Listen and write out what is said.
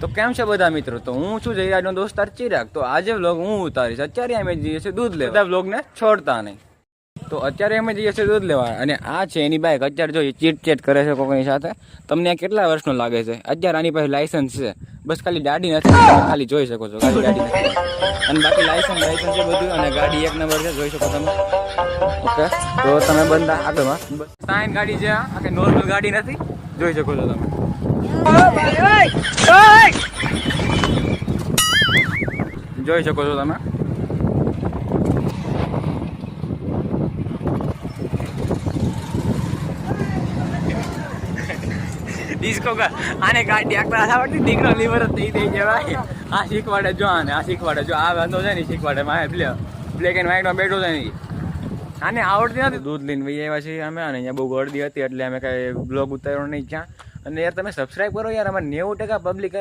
તો કેમ છે બધા મિત્રો? તો હું છું જયરાજનો દોસ્તાર ચિરાગ. તો આજે વ્લોગ હું ઉતારીશ. અત્યારે અમે જઈએ છીએ દૂધ લેવા. બધા વ્લોગને છોડતા નહીં. તો અત્યારે અમે જઈએ છીએ દૂધ લેવા અને આ છે એની બાઈક. અત્યારે જો ચીટ કરે છે કોઈની સાથે. તમને આ કેટલા વર્ષનો લાગે છે? અત્યારે આની પાસે લાયસન્સ છે, બસ ખાલી ગાડી નથી. ખાલી જોઈ શકો છો ગાડી નથી, અને બાકી લાયસન્સ છે બધું, અને ગાડી એક નંબર છે, જોઈ શકો તમે. ઓકે, તો તમે બંધા આગળમાં સાઈન ગાડી છે, આ કે નોર્મલ ગાડી નથી, જોઈ શકો છો તમે. જોઈ શકો છો તમે. ડિસ્કો આને ગાડી આકડા આવડતી, દીકરો લીવર થઈ થઈ જવાય. આ શીખવાડે જો, આને આ શીખવાડે જો, આ વાંધો છે ને શીખવાડે. મારે બ્લેક એન્ડ વ્હાઈટમાં બેઠો છે ને, આને આવડતી નથી. દૂધ લઈને વહી આવ્યા છીએ અમે, અને અહીંયા બહુ ગળદી હતી એટલે અમે કાંઈ બ્લોગ ઉતાર્યો નહીં ક્યાં. અને યાર તમે સબસ્ક્રાઈબ કરો યાર, અમારે 90% પબ્લિક